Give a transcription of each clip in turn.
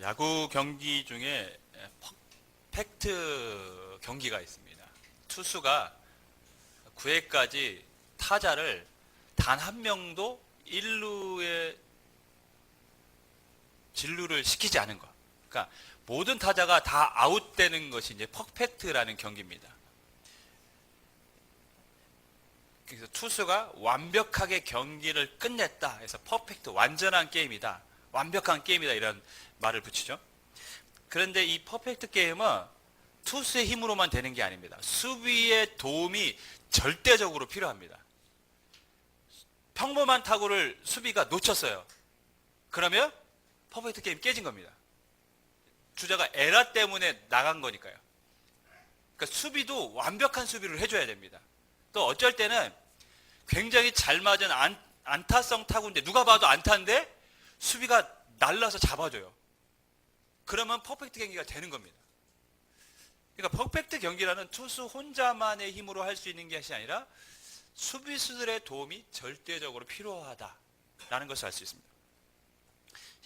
야구 경기 중에 퍼펙트 경기가 있습니다. 투수가 9회까지 타자를 단 한 명도 1루에 진루를 시키지 않은 것. 그러니까 모든 타자가 다 아웃되는 것이 이제 퍼펙트라는 경기입니다. 그래서 투수가 완벽하게 경기를 끝냈다 해서 퍼펙트, 완전한 게임이다, 완벽한 게임이다, 이런 말을 붙이죠. 그런데 이 퍼펙트 게임은 투수의 힘으로만 되는 게 아닙니다. 수비의 도움이 절대적으로 필요합니다. 평범한 타구를 수비가 놓쳤어요. 그러면 퍼펙트 게임 깨진 겁니다. 주자가 에라 때문에 나간 거니까요. 그러니까 수비도 완벽한 수비를 해줘야 됩니다. 또 어쩔 때는 굉장히 잘 맞은 안타성 타구인데, 누가 봐도 안타인데 수비가 날라서 잡아줘요. 그러면 퍼펙트 경기가 되는 겁니다. 그러니까 퍼펙트 경기라는 투수 혼자만의 힘으로 할 수 있는 것이 아니라 수비수들의 도움이 절대적으로 필요하다라는 것을 알 수 있습니다.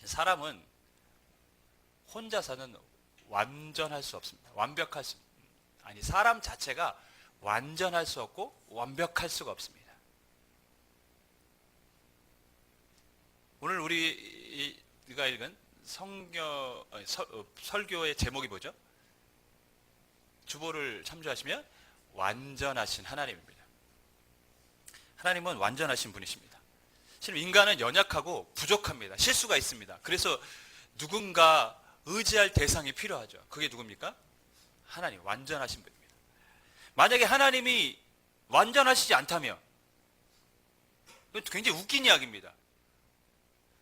사람은 혼자서는 완전할 수 없습니다. 사람 자체가 완전할 수 없고 완벽할 수가 없습니다. 오늘 우리가 읽은 설교의 제목이 뭐죠? 주보를 참조하시면 완전하신 하나님입니다. 하나님은 완전하신 분이십니다. 실은 인간은 연약하고 부족합니다. 실수가 있습니다. 그래서 누군가 의지할 대상이 필요하죠. 그게 누굽니까? 하나님, 완전하신 분입니다. 만약에 하나님이 완전하시지 않다면, 이건 굉장히 웃긴 이야기입니다.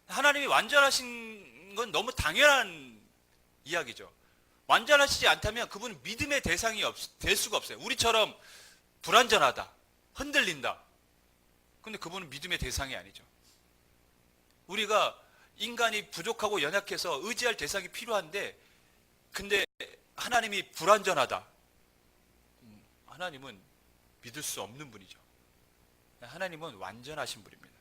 하나님이 완전하신 건 너무 당연한 이야기죠. 완전하시지 않다면 그분은 믿음의 대상이 될 수가 없어요. 우리처럼 불완전하다, 흔들린다. 근데 그분은 믿음의 대상이 아니죠. 우리가 인간이 부족하고 연약해서 의지할 대상이 필요한데, 근데 하나님이 불완전하다. 하나님은 믿을 수 없는 분이죠. 하나님은 완전하신 분입니다.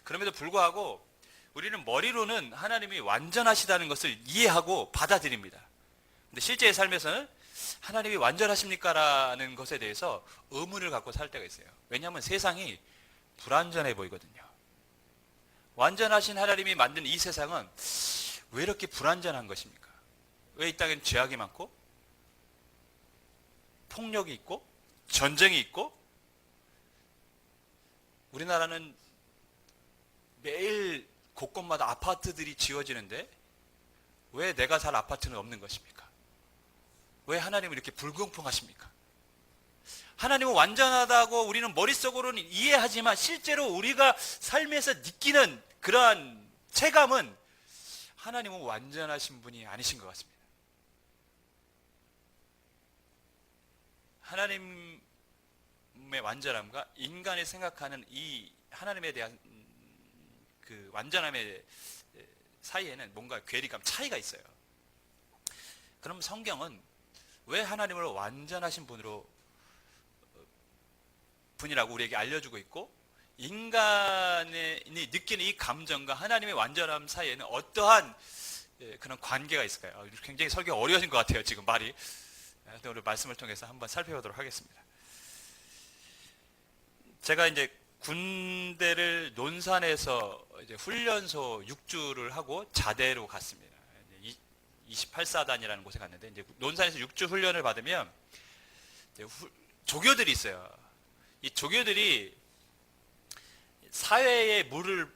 그럼에도 불구하고 우리는 머리로는 하나님이 완전하시다는 것을 이해하고 받아들입니다. 근데 실제의 삶에서는 하나님이 완전하십니까? 라는 것에 대해서 의문을 갖고 살 때가 있어요. 왜냐하면 세상이 불완전해 보이거든요. 완전하신 하나님이 만든 이 세상은 왜 이렇게 불완전한 것입니까? 왜 이 땅엔 죄악이 많고 폭력이 있고 전쟁이 있고, 우리나라는 매일 곳곳마다 아파트들이 지어지는데 왜 내가 살 아파트는 없는 것입니까? 왜 하나님은 이렇게 불공평하십니까? 하나님은 완전하다고 우리는 머릿속으로는 이해하지만 실제로 우리가 삶에서 느끼는 그러한 체감은 하나님은 완전하신 분이 아니신 것 같습니다. 하나님의 완전함과 인간이 생각하는 이 하나님에 대한 그 완전함의 사이에는 뭔가 괴리감, 차이가 있어요. 그럼 성경은 왜 하나님을 완전하신 분이라고 우리에게 알려주고 있고, 인간이 느끼는 이 감정과 하나님의 완전함 사이에는 어떠한 그런 관계가 있을까요? 굉장히 설교가 어려워진 것 같아요, 지금 말이. 오늘 말씀을 통해서 한번 살펴보도록 하겠습니다. 제가 이제 군대를 논산에서 이제 훈련소 6주를 하고 자대로 갔습니다. 28사단이라는 곳에 갔는데, 이제 논산에서 6주 훈련을 받으면 조교들이 있어요. 이 조교들이 사회의 물을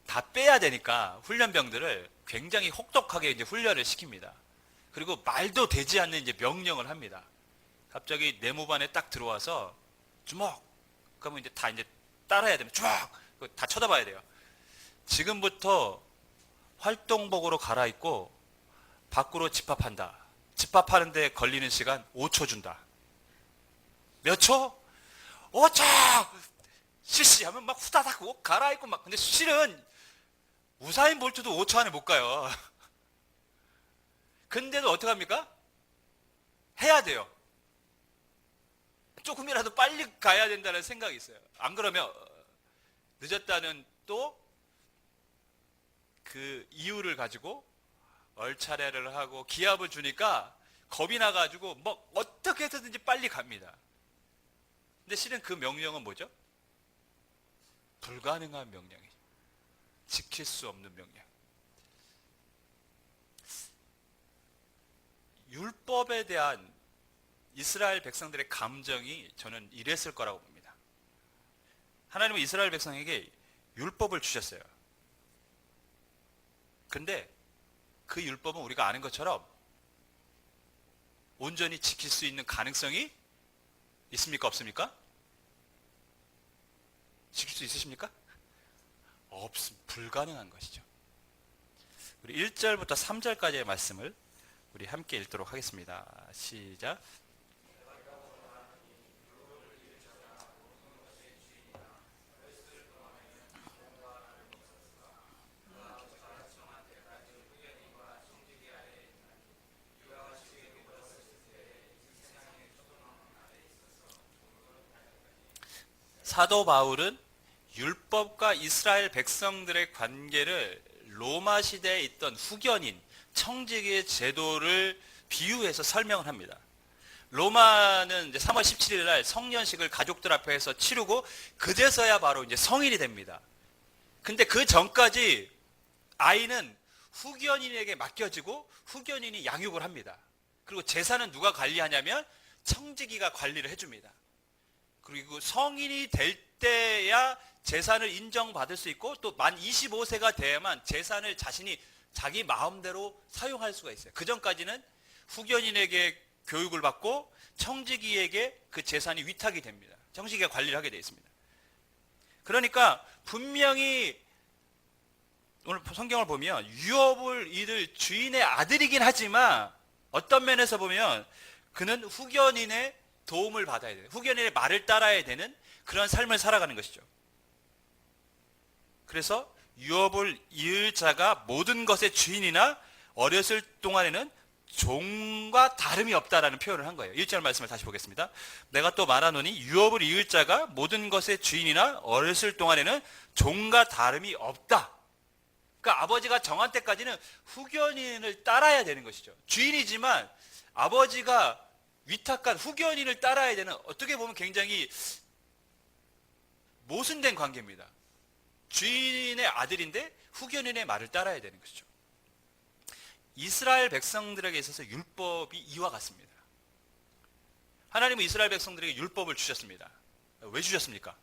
다 빼야 되니까 훈련병들을 굉장히 혹독하게 이제 훈련을 시킵니다. 그리고 말도 되지 않는 이제 명령을 합니다. 갑자기 내무반에 딱 들어와서 주먹! 그러면 이제 다 이제 따라야 됩니다. 쭉! 다 쳐다봐야 돼요. 지금부터 활동복으로 갈아입고 밖으로 집합한다. 집합하는데 걸리는 시간 5초 준다. 몇 초? 5초! 실시하면 막 후다닥 옷 갈아입고 막. 근데 실은 우사인 볼트도 5초 안에 못 가요. 근데도 어떡합니까? 해야 돼요. 조금이라도 빨리 가야 된다는 생각이 있어요. 안 그러면 늦었다는 또 그 이유를 가지고 얼차례를 하고 기합을 주니까 겁이 나가지고 뭐 어떻게 해서든지 빨리 갑니다. 근데 실은 그 명령은 뭐죠? 불가능한 명령이죠. 지킬 수 없는 명령. 율법에 대한 이스라엘 백성들의 감정이 저는 이랬을 거라고 봅니다. 하나님은 이스라엘 백성에게 율법을 주셨어요. 근데 그 율법은 우리가 아는 것처럼 온전히 지킬 수 있는 가능성이 있습니까? 없습니까? 지킬 수 있으십니까? 불가능한 것이죠. 우리 1절부터 3절까지의 말씀을 우리 함께 읽도록 하겠습니다. 시작. 사도 바울은 율법과 이스라엘 백성들의 관계를 로마 시대에 있던 후견인, 청지기의 제도를 비유해서 설명을 합니다. 로마는 이제 3월 17일 날 성년식을 가족들 앞에서 치르고 그제서야 바로 이제 성인이 됩니다. 근데 그 전까지 아이는 후견인에게 맡겨지고 후견인이 양육을 합니다. 그리고 재산은 누가 관리하냐면 청지기가 관리를 해줍니다. 그리고 성인이 될 때야 재산을 인정받을 수 있고 또 만 25세가 돼야만 재산을 자신이 자기 마음대로 사용할 수가 있어요. 그 전까지는 후견인에게 교육을 받고 청지기에게 그 재산이 위탁이 됩니다. 청지기가 관리를 하게 되어 있습니다. 그러니까 분명히 오늘 성경을 보면 유업을 잃을 주인의 아들이긴 하지만 어떤 면에서 보면 그는 후견인의 도움을 받아야 돼요. 후견인의 말을 따라야 되는 그런 삶을 살아가는 것이죠. 그래서 유업을 잃을 자가 모든 것의 주인이나 어렸을 동안에는 종과 다름이 없다라는 표현을 한 거예요. 1절 말씀을 다시 보겠습니다. 내가 또 말하노니 유업을 잃을 자가 모든 것의 주인이나 어렸을 동안에는 종과 다름이 없다. 그러니까 아버지가 정한 때까지는 후견인을 따라야 되는 것이죠. 주인이지만 아버지가 위탁한 후견인을 따라야 되는, 어떻게 보면 굉장히 모순된 관계입니다. 주인의 아들인데 후견인의 말을 따라야 되는 것이죠. 이스라엘 백성들에게 있어서 율법이 이와 같습니다. 하나님은 이스라엘 백성들에게 율법을 주셨습니다. 왜 주셨습니까?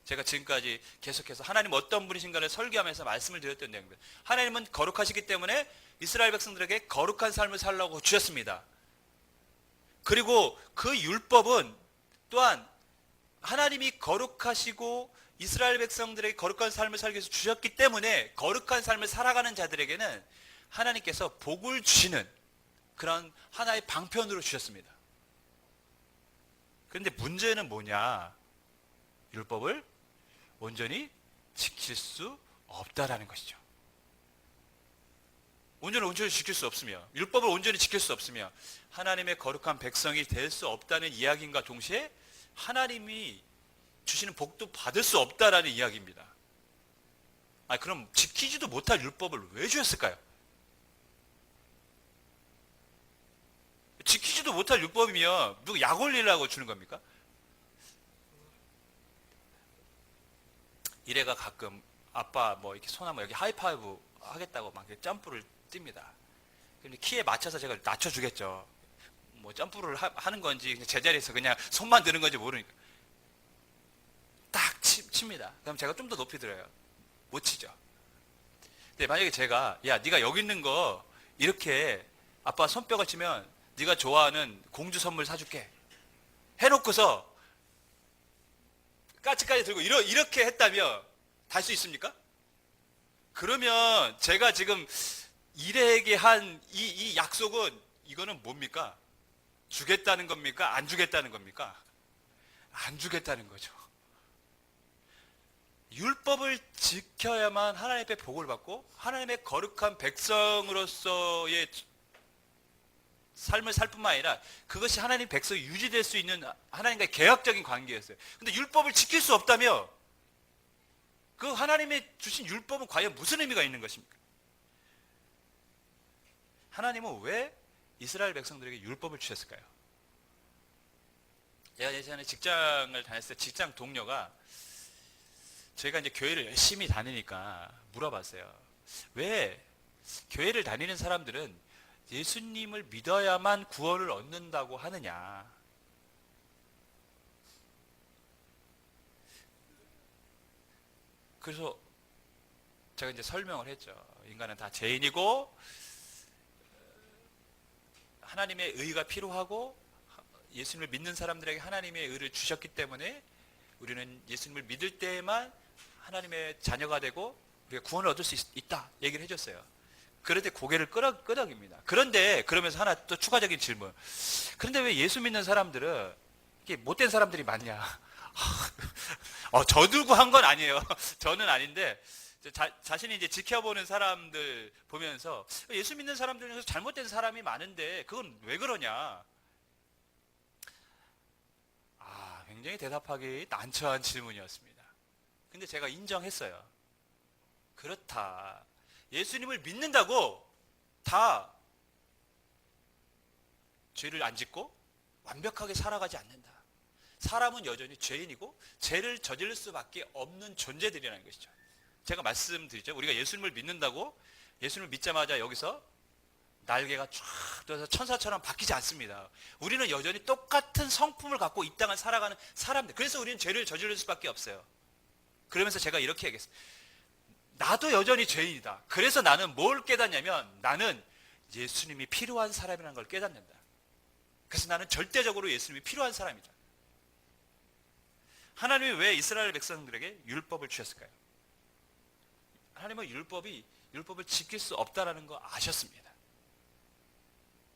제가 지금까지 계속해서 하나님 어떤 분이신가를 설교하면서 말씀을 드렸던 내용입니다. 하나님은 거룩하시기 때문에 이스라엘 백성들에게 거룩한 삶을 살라고 주셨습니다. 그리고 그 율법은 또한 하나님이 거룩하시고 이스라엘 백성들에게 거룩한 삶을 살기 위해서 주셨기 때문에 거룩한 삶을 살아가는 자들에게는 하나님께서 복을 주시는 그런 하나의 방편으로 주셨습니다. 그런데 문제는 뭐냐? 율법을 온전히 지킬 수 없다라는 것이죠. 온전히 지킬 수 없으며 율법을 온전히 지킬 수 없으며 하나님의 거룩한 백성이 될 수 없다는 이야기인가 동시에 하나님이 주시는 복도 받을 수 없다라는 이야기입니다. 그럼 지키지도 못할 율법을 왜 주셨을까요? 지키지도 못할 율법이면 누구 약 올리려고 주는 겁니까? 이래가 가끔 아빠 뭐 이렇게 손 한번 여기 하이파이브 하겠다고 막 점프를 뜁니다. 근데 키에 맞춰서 제가 낮춰주겠죠. 뭐 점프를 하는 건지 제자리에서 그냥 손만 드는 건지 모르니까 딱 칩니다. 그럼 제가 좀 더 높이 들어요. 못 치죠. 근데 만약에 제가 야 네가 여기 있는 거 이렇게 아빠 손뼉을 치면 네가 좋아하는 공주 선물 사줄게 해놓고서 까치까지 들고 이렇게 했다면 달 수 있습니까? 그러면 제가 지금 일에게 한 이 약속은 이거는 뭡니까? 주겠다는 겁니까? 안 주겠다는 겁니까? 안 주겠다는 거죠. 율법을 지켜야만 하나님의 복을 받고 하나님의 거룩한 백성으로서의 삶을 살 뿐만 아니라 그것이 하나님 백성이 유지될 수 있는 하나님과의 계약적인 관계였어요. 근데 율법을 지킬 수 없다며 그 하나님의 주신 율법은 과연 무슨 의미가 있는 것입니까? 하나님은 왜 이스라엘 백성들에게 율법을 주셨을까요? 제가 예전에 직장을 다녔을 때 직장 동료가 저희가 이제 교회를 열심히 다니니까 물어봤어요. 왜 교회를 다니는 사람들은 예수님을 믿어야만 구원을 얻는다고 하느냐? 그래서 제가 이제 설명을 했죠. 인간은 다 죄인이고 하나님의 의가 필요하고 예수님을 믿는 사람들에게 하나님의 의를 주셨기 때문에 우리는 예수님을 믿을 때에만 하나님의 자녀가 되고 우리가 구원을 얻을 수 있다 얘기를 해줬어요. 그런데 고개를 끄덕입니다. 그런데 그러면서 하나 또 추가적인 질문. 그런데 왜 예수 믿는 사람들은 이게 못된 사람들이 많냐? 저 들고 한 건 아니에요. 저는 아닌데 자신이 이제 지켜보는 사람들 보면서 예수 믿는 사람들 중에서 잘못된 사람이 많은데 그건 왜 그러냐? 굉장히 대답하기 난처한 질문이었습니다. 근데 제가 인정했어요. 그렇다. 예수님을 믿는다고 다 죄를 안 짓고 완벽하게 살아가지 않는다. 사람은 여전히 죄인이고 죄를 저지를 수밖에 없는 존재들이라는 것이죠. 제가 말씀드리죠. 우리가 예수님을 믿는다고 예수님을 믿자마자 여기서 날개가 쫙 떠서 천사처럼 바뀌지 않습니다. 우리는 여전히 똑같은 성품을 갖고 이 땅을 살아가는 사람들. 그래서 우리는 죄를 저지를 수밖에 없어요. 그러면서 제가 이렇게 얘기했어요. 나도 여전히 죄인이다. 그래서 나는 뭘 깨닫냐면 나는 예수님이 필요한 사람이라는 걸 깨닫는다. 그래서 나는 절대적으로 예수님이 필요한 사람이다. 하나님이 왜 이스라엘 백성들에게 율법을 주셨을까요? 하나님은 율법을 지킬 수 없다라는 거 아셨습니다.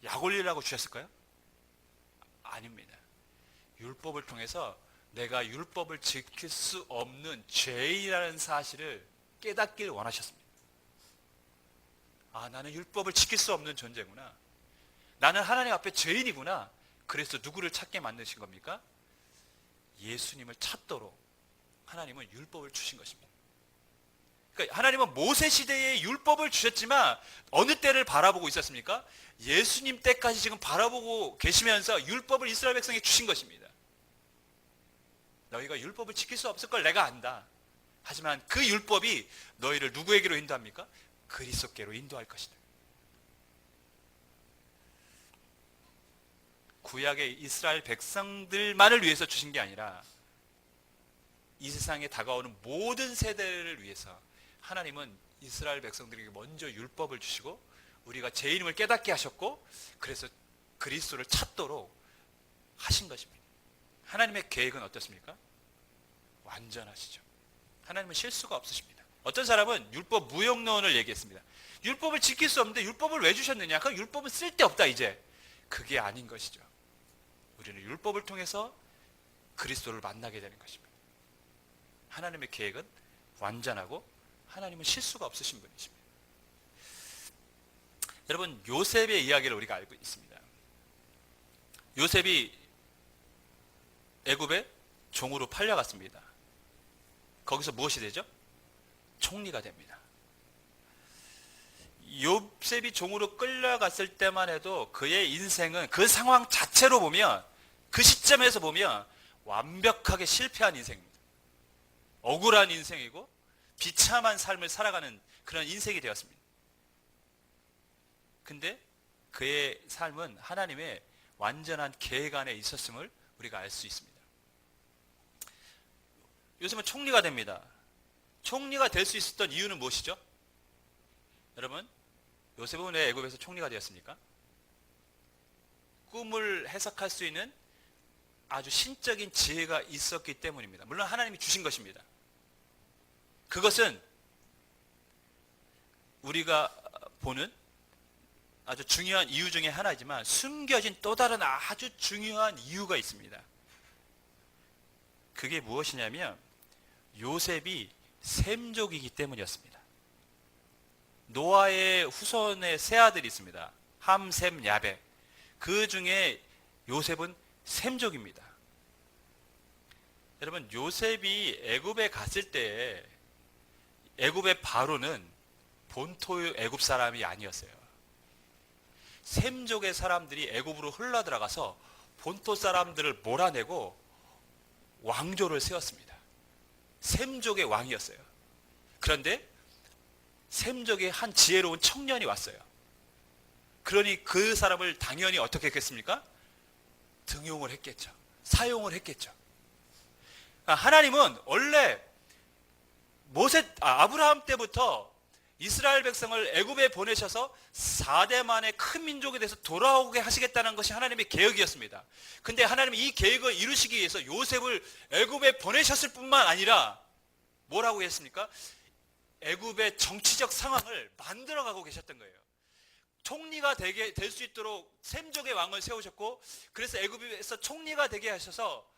약 올리려고 주셨을까요? 아닙니다. 율법을 통해서 내가 율법을 지킬 수 없는 죄인이라는 사실을 깨닫길 원하셨습니다. 나는 율법을 지킬 수 없는 존재구나. 나는 하나님 앞에 죄인이구나. 그래서 누구를 찾게 만드신 겁니까? 예수님을 찾도록 하나님은 율법을 주신 것입니다. 그러니까 하나님은 모세 시대에 율법을 주셨지만 어느 때를 바라보고 있었습니까? 예수님 때까지 지금 바라보고 계시면서 율법을 이스라엘 백성에게 주신 것입니다. 너희가 율법을 지킬 수 없을 걸 내가 안다. 하지만 그 율법이 너희를 누구에게로 인도합니까? 그리스도께로 인도할 것이다. 구약의 이스라엘 백성들만을 위해서 주신 게 아니라 이 세상에 다가오는 모든 세대를 위해서 하나님은 이스라엘 백성들에게 먼저 율법을 주시고 우리가 죄인임을 깨닫게 하셨고 그래서 그리스도를 찾도록 하신 것입니다. 하나님의 계획은 어떻습니까? 완전하시죠. 하나님은 실수가 없으십니다. 어떤 사람은 율법 무용론을 얘기했습니다. 율법을 지킬 수 없는데 율법을 왜 주셨느냐? 그럼 율법은 쓸데없다 이제. 그게 아닌 것이죠. 우리는 율법을 통해서 그리스도를 만나게 되는 것입니다. 하나님의 계획은 완전하고 하나님은 실수가 없으신 분이십니다. 여러분, 요셉의 이야기를 우리가 알고 있습니다. 요셉이 애굽에 종으로 팔려갔습니다. 거기서 무엇이 되죠? 총리가 됩니다. 요셉이 종으로 끌려갔을 때만 해도 그의 인생은 그 상황 자체로 보면 그 시점에서 보면 완벽하게 실패한 인생입니다. 억울한 인생이고 비참한 삶을 살아가는 그런 인생이 되었습니다. 근데 그의 삶은 하나님의 완전한 계획 안에 있었음을 우리가 알 수 있습니다. 요셉은 총리가 됩니다. 총리가 될 수 있었던 이유는 무엇이죠? 여러분, 요셉은 왜 애굽에서 총리가 되었습니까? 꿈을 해석할 수 있는 아주 신적인 지혜가 있었기 때문입니다. 물론 하나님이 주신 것입니다. 그것은 우리가 보는 아주 중요한 이유 중에 하나이지만 숨겨진 또 다른 아주 중요한 이유가 있습니다. 그게 무엇이냐면 요셉이 셈족이기 때문이었습니다. 노아의 후손의 세 아들이 있습니다. 함, 셈, 야벳. 그 중에 요셉은 셈족입니다. 여러분, 요셉이 애굽에 갔을 때 애굽의 바로는 본토 애굽 사람이 아니었어요. 셈족의 사람들이 애굽으로 흘러 들어가서 본토 사람들을 몰아내고 왕조를 세웠습니다. 셈족의 왕이었어요. 그런데 셈족의 한 지혜로운 청년이 왔어요. 그러니 그 사람을 당연히 어떻게 했겠습니까? 등용을 했겠죠. 사용을 했겠죠. 하나님은 원래 아브라함 때부터 이스라엘 백성을 애굽에 보내셔서 4대 만의 큰 민족에 대해서 돌아오게 하시겠다는 것이 하나님의 계획이었습니다. 근데 하나님이 이 계획을 이루시기 위해서 요셉을 애굽에 보내셨을 뿐만 아니라 뭐라고 했습니까? 애굽의 정치적 상황을 만들어가고 계셨던 거예요. 총리가 될 수 있도록 셈족의 왕을 세우셨고, 그래서 애굽에서 총리가 되게 하셔서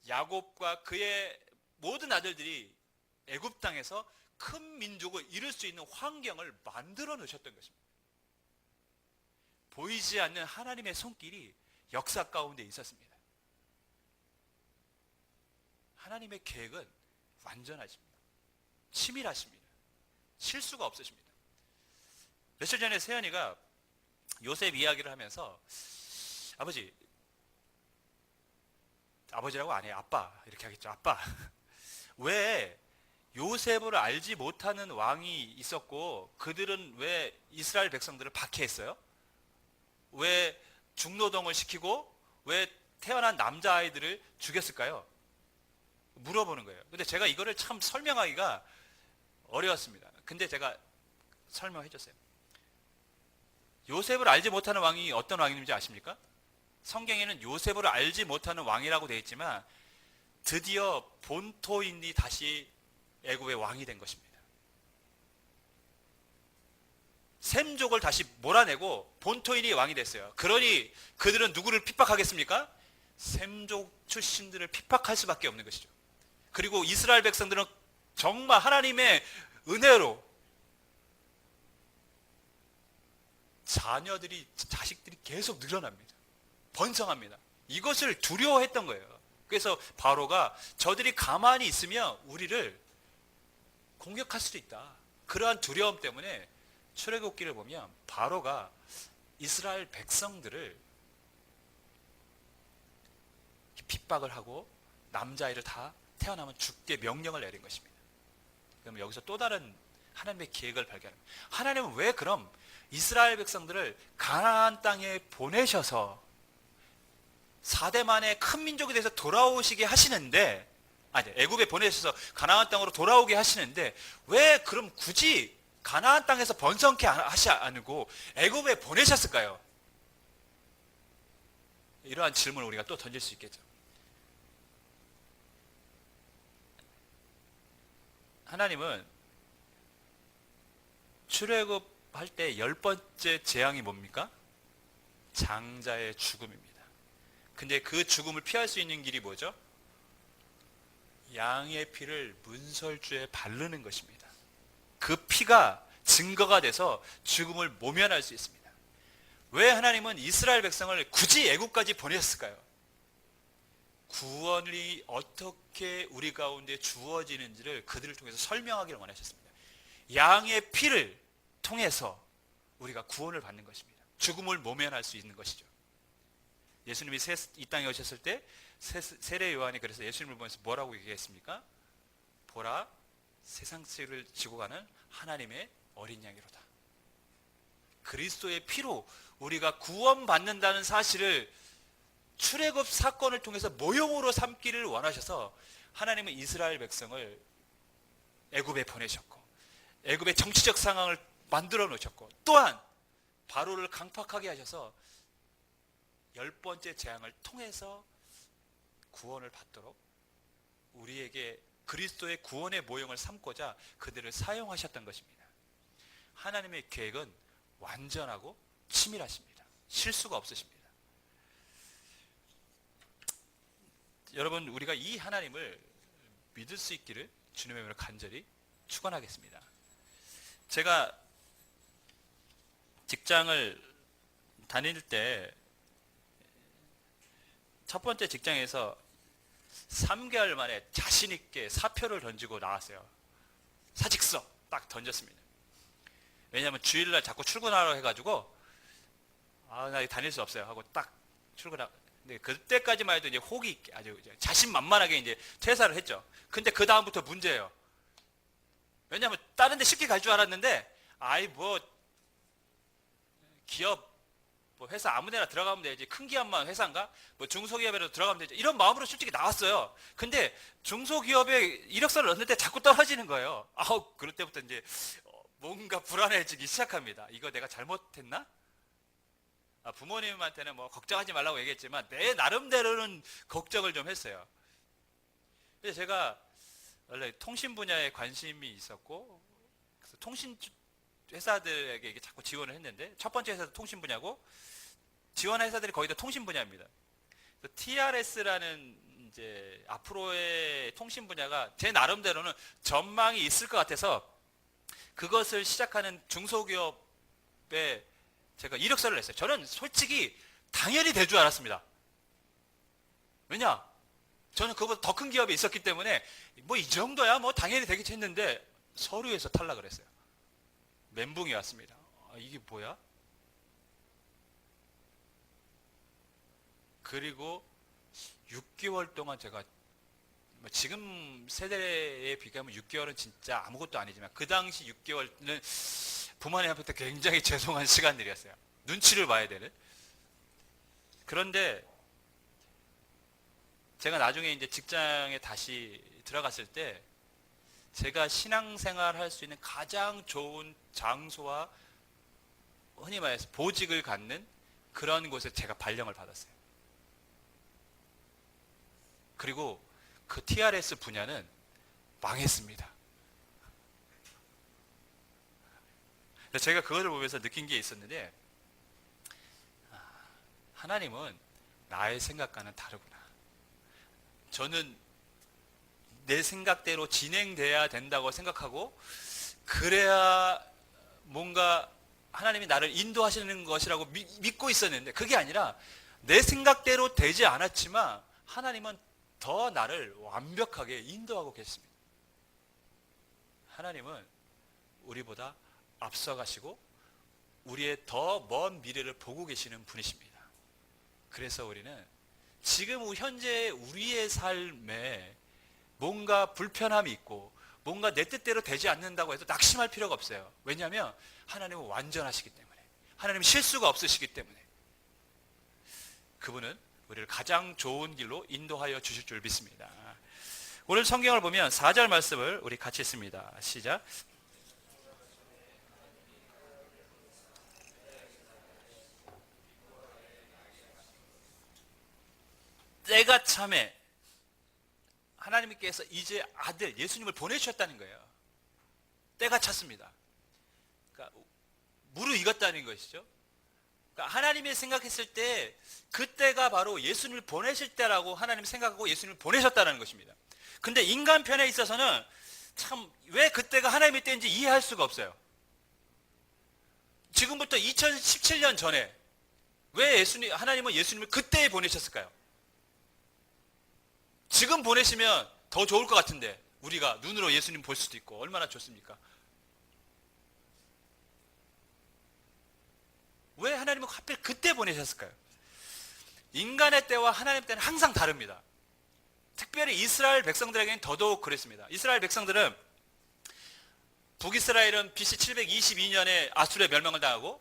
야곱과 그의 모든 아들들이 애굽 땅에서 큰 민족을 이룰 수 있는 환경을 만들어 놓으셨던 것입니다. 보이지 않는 하나님의 손길이 역사 가운데 있었습니다. 하나님의 계획은 완전하십니다. 치밀하십니다. 실수가 없으십니다. 며칠 전에 세연이가 요셉 이야기를 하면서 아버지라고 안 해요. 아빠 이렇게 하겠죠. 아빠, 왜 요셉을 알지 못하는 왕이 있었고 그들은 왜 이스라엘 백성들을 박해했어요? 왜 중노동을 시키고 왜 태어난 남자아이들을 죽였을까요? 물어보는 거예요. 근데 제가 이거를 참 설명하기가 어려웠습니다. 근데 제가 설명해 줬어요. 요셉을 알지 못하는 왕이 어떤 왕인지 아십니까? 성경에는 요셉을 알지 못하는 왕이라고 되어 있지만 드디어 본토인이 다시 애굽의 왕이 된 것입니다. 셈족을 다시 몰아내고 본토인이 왕이 됐어요. 그러니 그들은 누구를 핍박하겠습니까? 셈족 출신들을 핍박할 수밖에 없는 것이죠. 그리고 이스라엘 백성들은 정말 하나님의 은혜로 자식들이 계속 늘어납니다. 번성합니다. 이것을 두려워했던 거예요. 그래서 바로가 저들이 가만히 있으면 우리를 공격할 수도 있다. 그러한 두려움 때문에 출애굽기를 보면 바로가 이스라엘 백성들을 핍박을 하고 남자아이를 다 태어나면 죽게 명령을 내린 것입니다. 그럼 여기서 또 다른 하나님의 계획을 발견합니다. 하나님은 왜 그럼 이스라엘 백성들을 가나안 땅에 보내셔서 4대 만의 큰 민족에 대해서 돌아오시게 하시는데, 애굽에 보내셔서 가나안 땅으로 돌아오게 하시는데 왜 그럼 굳이 가나안 땅에서 번성케 하시 않고 애굽에 보내셨을까요? 이러한 질문을 우리가 또 던질 수 있겠죠. 하나님은 출애굽할 때 10번째 재앙이 뭡니까? 장자의 죽음입니다. 근데 그 죽음을 피할 수 있는 길이 뭐죠? 양의 피를 문설주에 바르는 것입니다. 그 피가 증거가 돼서 죽음을 모면할 수 있습니다. 왜 하나님은 이스라엘 백성을 굳이 애굽까지 보냈을까요? 구원이 어떻게 우리 가운데 주어지는지를 그들을 통해서 설명하기를 원하셨습니다. 양의 피를 통해서 우리가 구원을 받는 것입니다. 죽음을 모면할 수 있는 것이죠. 예수님이 이 땅에 오셨을 때 세례 요한이 그래서 예수님을 보면서 뭐라고 얘기했습니까? 보라, 세상 죄를 지고 가는 하나님의 어린 양이로다. 그리스도의 피로 우리가 구원받는다는 사실을 출애굽 사건을 통해서 모형으로 삼기를 원하셔서 하나님은 이스라엘 백성을 애굽에 보내셨고 애굽의 정치적 상황을 만들어 놓으셨고 또한 바로를 강팍하게 하셔서 10번째 재앙을 통해서 구원을 받도록 우리에게 그리스도의 구원의 모형을 삼고자 그들을 사용하셨던 것입니다. 하나님의 계획은 완전하고 치밀하십니다. 실수가 없으십니다. 여러분, 우리가 이 하나님을 믿을 수 있기를 주님의 이름으로 간절히 축원하겠습니다. 제가 직장을 다닐 때 첫 번째 직장에서 3개월 만에 자신 있게 사표를 던지고 나왔어요. 사직서 딱 던졌습니다. 왜냐하면 주일날 자꾸 출근하라고 해가지고 나 다닐 수 없어요 하고 딱 출근하고. 근데 그때까지만 해도 이제 혹이 있게 아주 자신만만하게 이제 퇴사를 했죠. 근데 그 다음부터 문제예요. 왜냐하면 다른 데 쉽게 갈 줄 알았는데, 뭐 기업 뭐 회사 아무데나 들어가면 되지, 큰 기업만 회사인가, 뭐 중소기업에라도 들어가면 되지, 이런 마음으로 솔직히 나왔어요. 근데 중소기업에 이력서를 넣는데 자꾸 떨어지는 거예요. 그럴 때부터 이제 뭔가 불안해지기 시작합니다. 이거 내가 잘못했나? 부모님한테는 뭐 걱정하지 말라고 얘기했지만 내 나름대로는 걱정을 좀 했어요. 근데 제가 원래 통신 분야에 관심이 있었고, 그래서 통신 회사들에게 이게 자꾸 지원을 했는데, 첫 번째 회사도 통신 분야고 지원 회사들이 거의 다 통신 분야입니다. TRS라는 이제 앞으로의 통신 분야가 제 나름대로는 전망이 있을 것 같아서 그것을 시작하는 중소기업에 제가 이력서를 냈어요. 저는 솔직히 당연히 될 줄 알았습니다. 왜냐? 저는 그보다 더 큰 기업에 있었기 때문에 뭐 이 정도야 뭐 당연히 되겠지 했는데 서류에서 탈락을 했어요. 멘붕이 왔습니다. 이게 뭐야? 그리고 6개월 동안 제가 지금 세대에 비교하면 6개월은 진짜 아무것도 아니지만 그 당시 6개월은 부모님한테 굉장히 죄송한 시간들이었어요. 눈치를 봐야 되는. 그런데 제가 나중에 이제 직장에 다시 들어갔을 때 제가 신앙생활 할 수 있는 가장 좋은 장소와 흔히 말해서 보직을 갖는 그런 곳에 제가 발령을 받았어요. 그리고 그 TRS 분야는 망했습니다. 제가 그것을 보면서 느낀 게 있었는데, 하나님은 나의 생각과는 다르구나. 저는 내 생각대로 진행돼야 된다고 생각하고, 그래야 뭔가 하나님이 나를 인도하시는 것이라고 믿고 있었는데, 그게 아니라 내 생각대로 되지 않았지만 하나님은 더 나를 완벽하게 인도하고 계십니다. 하나님은 우리보다 앞서가시고 우리의 더 먼 미래를 보고 계시는 분이십니다. 그래서 우리는 지금 현재 우리의 삶에 뭔가 불편함이 있고 뭔가 내 뜻대로 되지 않는다고 해도 낙심할 필요가 없어요. 왜냐하면 하나님은 완전하시기 때문에, 하나님은 실수가 없으시기 때문에 그분은 우리를 가장 좋은 길로 인도하여 주실 줄 믿습니다. 오늘 성경을 보면 4절 말씀을 우리 같이 읽습니다. 시작. 때가 참에 하나님께서 이제 아들 예수님을 보내주셨다는 거예요. 때가 찼습니다. 그러니까 무르익었다는 것이죠. 그러니까 하나님이 생각했을 때 그때가 바로 예수님을 보내실 때라고 하나님이 생각하고 예수님을 보내셨다는 것입니다. 근데 인간 편에 있어서는 참 왜 그때가 하나님의 때인지 이해할 수가 없어요. 지금부터 2017년 전에 왜 하나님은 예수님을 그때에 보내셨을까요? 지금 보내시면 더 좋을 것 같은데, 우리가 눈으로 예수님 볼 수도 있고 얼마나 좋습니까? 왜 하나님은 하필 그때 보내셨을까요? 인간의 때와 하나님의 때는 항상 다릅니다. 특별히 이스라엘 백성들에게는 더더욱 그랬습니다. 이스라엘 백성들은 북이스라엘은 BC 722년에 아수르의 멸망을 당하고,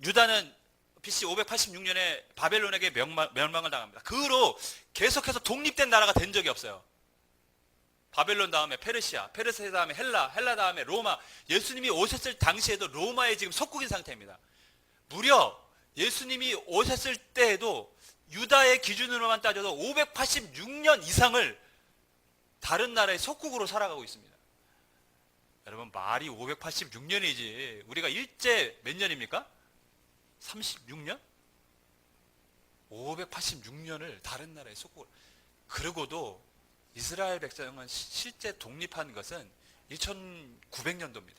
유다는 BC 586년에 바벨론에게 멸망을 당합니다. 그 후로 계속해서 독립된 나라가 된 적이 없어요. 바벨론 다음에 페르시아 다음에 헬라 다음에 로마. 예수님이 오셨을 당시에도 로마의 지금 속국인 상태입니다. 무려 예수님이 오셨을 때에도 유다의 기준으로만 따져도 586년 이상을 다른 나라의 속국으로 살아가고 있습니다. 여러분, 말이 586년이지 우리가 일제 몇 년입니까? 36년? 586년을 다른 나라의 속국을. 그러고도 이스라엘 백성은 실제 독립한 것은 1900년도입니다.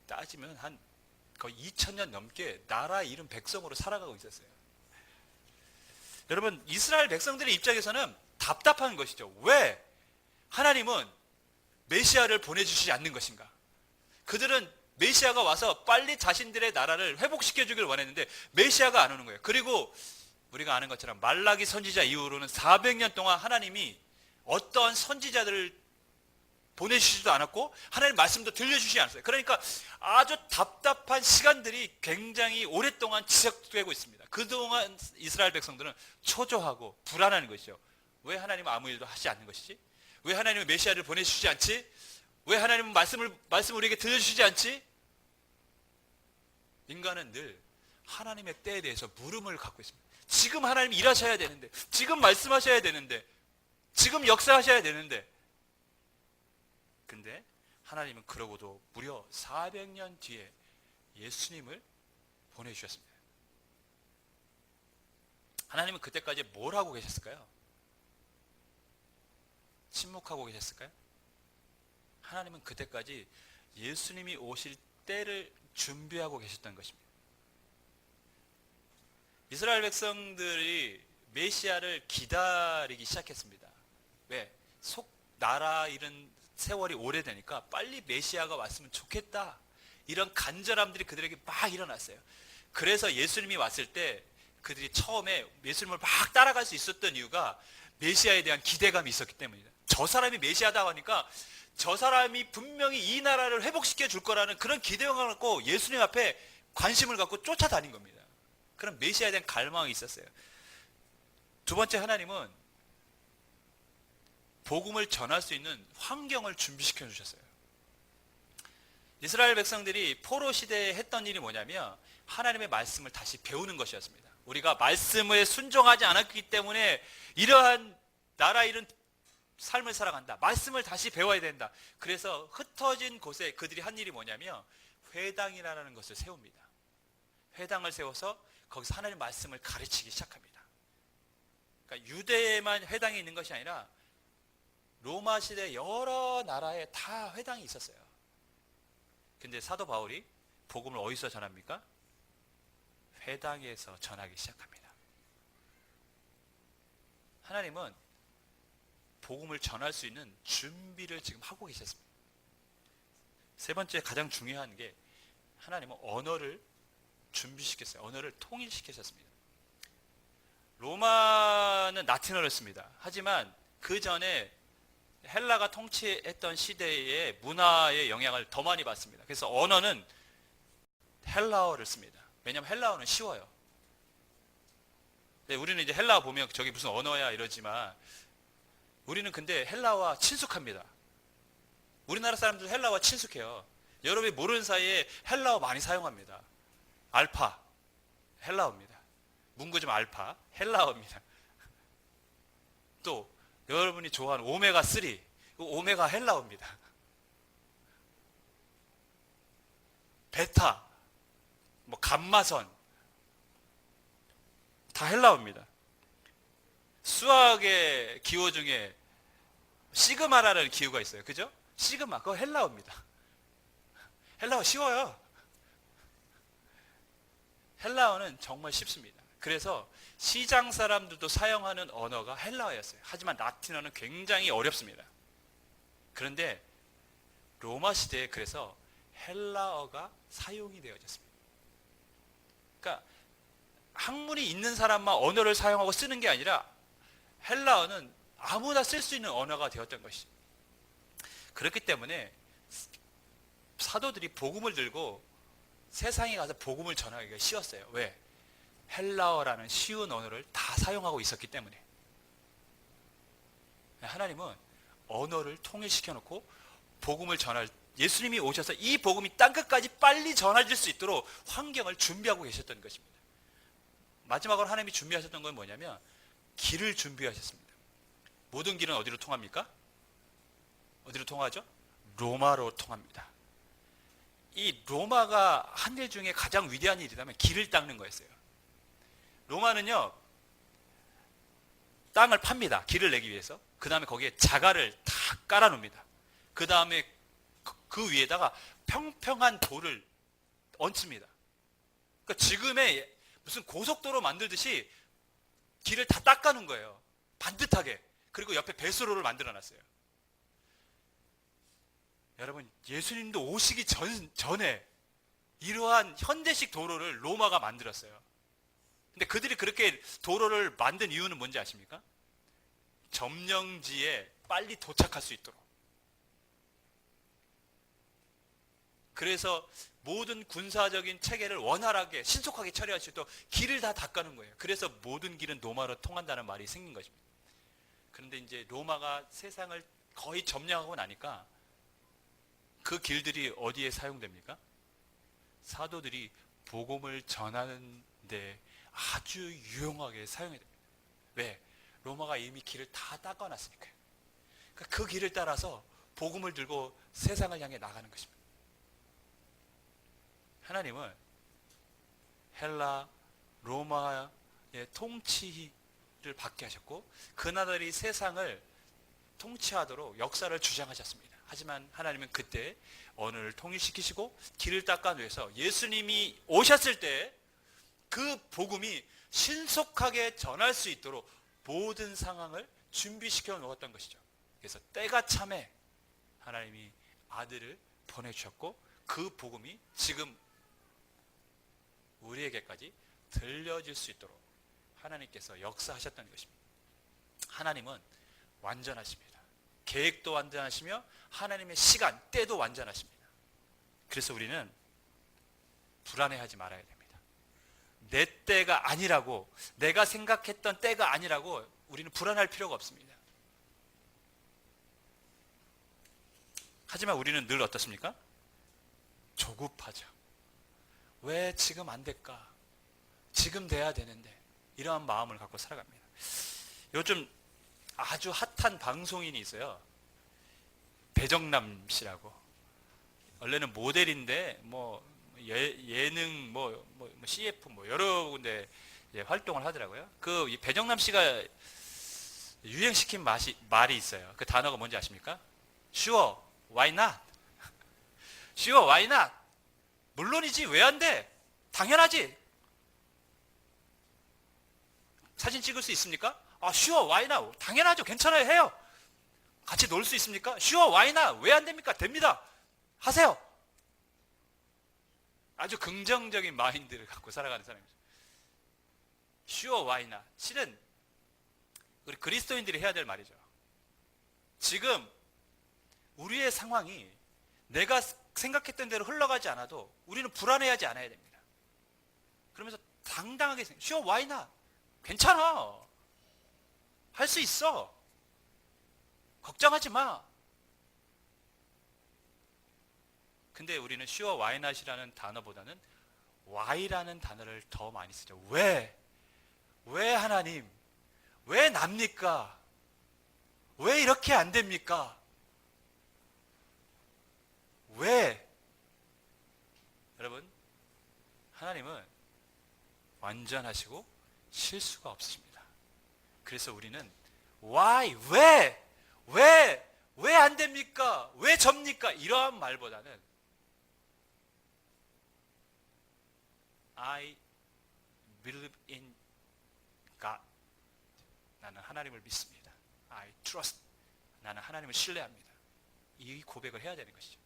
따지면 한 거의 2000년 넘게 나라 이름 백성으로 살아가고 있었어요. 여러분, 이스라엘 백성들의 입장에서는 답답한 것이죠. 왜 하나님은 메시아를 보내주시지 않는 것인가? 그들은 메시아가 와서 빨리 자신들의 나라를 회복시켜 주길 원했는데 메시아가 안 오는 거예요. 그리고 우리가 아는 것처럼 말라기 선지자 이후로는 400년 동안 하나님이 어떠한 선지자들을 보내주시지도 않았고 하나님 말씀도 들려주시지 않았어요. 그러니까 아주 답답한 시간들이 굉장히 오랫동안 지속되고 있습니다. 그동안 이스라엘 백성들은 초조하고 불안한 것이죠. 왜 하나님은 아무 일도 하지 않는 것이지? 왜 하나님은 메시아를 보내주시지 않지? 왜 하나님은 말씀을 우리에게 들려주시지 않지? 인간은 늘 하나님의 때에 대해서 물음을 갖고 있습니다. 지금 하나님 일하셔야 되는데, 지금 말씀하셔야 되는데, 지금 역사하셔야 되는데, 근데 하나님은 그러고도 무려 400년 뒤에 예수님을 보내주셨습니다. 하나님은 그때까지 뭘 하고 계셨을까요? 침묵하고 계셨을까요? 하나님은 그때까지 예수님이 오실 때를 준비하고 계셨던 것입니다. 이스라엘 백성들이 메시아를 기다리기 시작했습니다. 왜? 나라 잃은 세월이 오래되니까 빨리 메시아가 왔으면 좋겠다. 이런 간절함들이 그들에게 막 일어났어요. 그래서 예수님이 왔을 때 그들이 처음에 예수님을 막 따라갈 수 있었던 이유가 메시아에 대한 기대감이 있었기 때문이다. 저 사람이 메시아다 하니까 저 사람이 분명히 이 나라를 회복시켜 줄 거라는 그런 기대감을 갖고 예수님 앞에 관심을 갖고 쫓아다닌 겁니다. 그런 메시아에 대한 갈망이 있었어요. 두 번째, 하나님은 복음을 전할 수 있는 환경을 준비시켜 주셨어요. 이스라엘 백성들이 포로 시대에 했던 일이 뭐냐면 하나님의 말씀을 다시 배우는 것이었습니다. 우리가 말씀에 순종하지 않았기 때문에 이러한 나라 잃은 삶을 살아간다. 말씀을 다시 배워야 된다. 그래서 흩어진 곳에 그들이 한 일이 뭐냐면 회당이라는 것을 세웁니다. 회당을 세워서 거기서 하나님의 말씀을 가르치기 시작합니다. 그러니까 유대에만 회당이 있는 것이 아니라 로마 시대 여러 나라에 다 회당이 있었어요. 근데 사도 바울이 복음을 어디서 전합니까? 회당에서 전하기 시작합니다. 하나님은 복음을 전할 수 있는 준비를 지금 하고 계셨습니다. 세 번째, 가장 중요한 게 하나님은 언어를 준비시켰어요. 언어를 통일시키셨습니다. 로마는 라틴어를 씁니다. 하지만 그 전에 헬라가 통치했던 시대의 문화의 영향을 더 많이 받습니다. 그래서 언어는 헬라어를 씁니다. 왜냐하면 헬라어는 쉬워요. 우리는 이제 헬라어 보면 저게 무슨 언어야 이러지만 우리는 근데 헬라어와 친숙합니다. 우리나라 사람들 헬라어와 친숙해요. 여러분이 모르는 사이에 헬라어 많이 사용합니다. 알파, 헬라어입니다. 문구점 알파, 헬라어입니다. 또 여러분이 좋아하는 오메가3, 오메가 헬라어입니다. 베타, 감마선, 다 헬라어입니다. 수학의 기호 중에 시그마라는 기호가 있어요. 그죠? 시그마, 그거 헬라어입니다. 헬라어 쉬워요. 헬라어는 정말 쉽습니다. 그래서 시장 사람들도 사용하는 언어가 헬라어였어요. 하지만 라틴어는 굉장히 어렵습니다. 그런데 로마 시대에 그래서 헬라어가 사용이 되어졌습니다. 그러니까 학문이 있는 사람만 언어를 사용하고 쓰는 게 아니라 헬라어는 아무나 쓸 수 있는 언어가 되었던 것이죠. 그렇기 때문에 사도들이 복음을 들고 세상에 가서 복음을 전하기가 쉬웠어요. 왜? 헬라어라는 쉬운 언어를 다 사용하고 있었기 때문에. 하나님은 언어를 통일시켜 놓고 복음을 전할, 예수님이 오셔서 이 복음이 땅끝까지 빨리 전해질 수 있도록 환경을 준비하고 계셨던 것입니다. 마지막으로 하나님이 준비하셨던 건 뭐냐면 길을 준비하셨습니다. 모든 길은 어디로 통합니까? 어디로 통하죠? 로마로 통합니다. 이 로마가 한 일 중에 가장 위대한 일이라면 길을 닦는 거였어요. 로마는요, 땅을 팝니다. 길을 내기 위해서. 그 다음에 거기에 자갈을 다 깔아놓습니다. 그 다음에 그 위에다가 평평한 돌을 얹습니다. 그러니까 지금의 무슨 고속도로 만들듯이 길을 다 닦아놓은 거예요. 반듯하게. 그리고 옆에 배수로를 만들어 놨어요. 여러분, 예수님도 오시기 전에 이러한 현대식 도로를 로마가 만들었어요. 근데 그들이 그렇게 도로를 만든 이유는 뭔지 아십니까? 점령지에 빨리 도착할 수 있도록. 그래서 모든 군사적인 체계를 원활하게 신속하게 처리할 수 있도록 길을 다 닦아놓은 거예요. 그래서 모든 길은 로마로 통한다는 말이 생긴 것입니다. 그런데 이제 로마가 세상을 거의 점령하고 나니까 그 길들이 어디에 사용됩니까? 사도들이 복음을 전하는데 아주 유용하게 사용해야 됩니다. 왜? 로마가 이미 길을 다 닦아놨으니까요. 그러니까 그 길을 따라서 복음을 들고 세상을 향해 나가는 것입니다. 하나님은 헬라, 로마의 통치를 받게 하셨고 그 나라들이 세상을 통치하도록 역사를 주장하셨습니다. 하지만 하나님은 그때 언어를 통일시키시고 길을 닦아내서 예수님이 오셨을 때 그 복음이 신속하게 전할 수 있도록 모든 상황을 준비시켜 놓았던 것이죠. 그래서 때가 참에 하나님이 아들을 보내주셨고 그 복음이 지금 우리에게까지 들려질 수 있도록 하나님께서 역사하셨던 것입니다. 하나님은 완전하십니다. 계획도 완전하시며 하나님의 시간, 때도 완전하십니다. 그래서 우리는 불안해하지 말아야 됩니다. 내 때가 아니라고, 내가 생각했던 때가 아니라고 우리는 불안할 필요가 없습니다. 하지만 우리는 늘 어떻습니까? 조급하죠. 왜 지금 안 될까? 지금 돼야 되는데. 이러한 마음을 갖고 살아갑니다. 요즘 아주 핫한 방송인이 있어요. 배정남 씨라고. 원래는 모델인데 예능 CF 여러 군데 활동을 하더라고요. 그 배정남 씨가 유행시킨 말이 있어요. 그 단어가 뭔지 아십니까? Sure, why not? Sure, why not? 물론이지, 왜 안 돼? 당연하지. 사진 찍을 수 있습니까? Sure, why not? 당연하죠. 괜찮아요. 해요. 같이 놀 수 있습니까? Sure, why not? 왜 안 됩니까? 됩니다. 하세요. 아주 긍정적인 마인드를 갖고 살아가는 사람이죠. Sure, why not? 실은 우리 그리스도인들이 해야 될 말이죠. 지금 우리의 상황이 내가 생각했던 대로 흘러가지 않아도 우리는 불안해하지 않아야 됩니다. 그러면서 당당하게 Sure, why not? 괜찮아. 할 수 있어. 걱정하지 마. 근데 우리는 sure, why not이라는 단어보다는 why라는 단어를 더 많이 쓰죠. 왜? 왜 하나님? 왜 납니까? 왜 이렇게 안 됩니까? 왜? 여러분, 하나님은 완전하시고 실수가 없으십니다. 그래서 우리는 why? 왜 안 됩니까? 왜 접니까? 이러한 말보다는 I believe in God. 나는 하나님을 믿습니다. I trust. 나는 하나님을 신뢰합니다. 이 고백을 해야 되는 것이죠.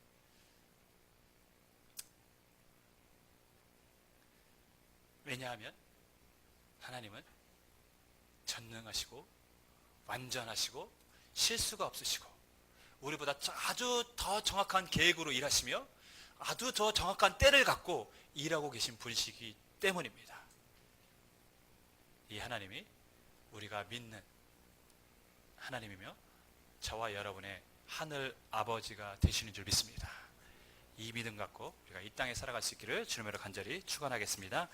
왜냐하면 하나님은 전능하시고 완전하시고 실수가 없으시고 우리보다 아주 더 정확한 계획으로 일하시며 아주 더 정확한 때를 갖고 일하고 계신 분이시기 때문입니다. 이 하나님이 우리가 믿는 하나님이며 저와 여러분의 하늘 아버지가 되시는 줄 믿습니다. 이 믿음 갖고 우리가 이 땅에 살아갈 수 있기를 주님으로 간절히 축원하겠습니다.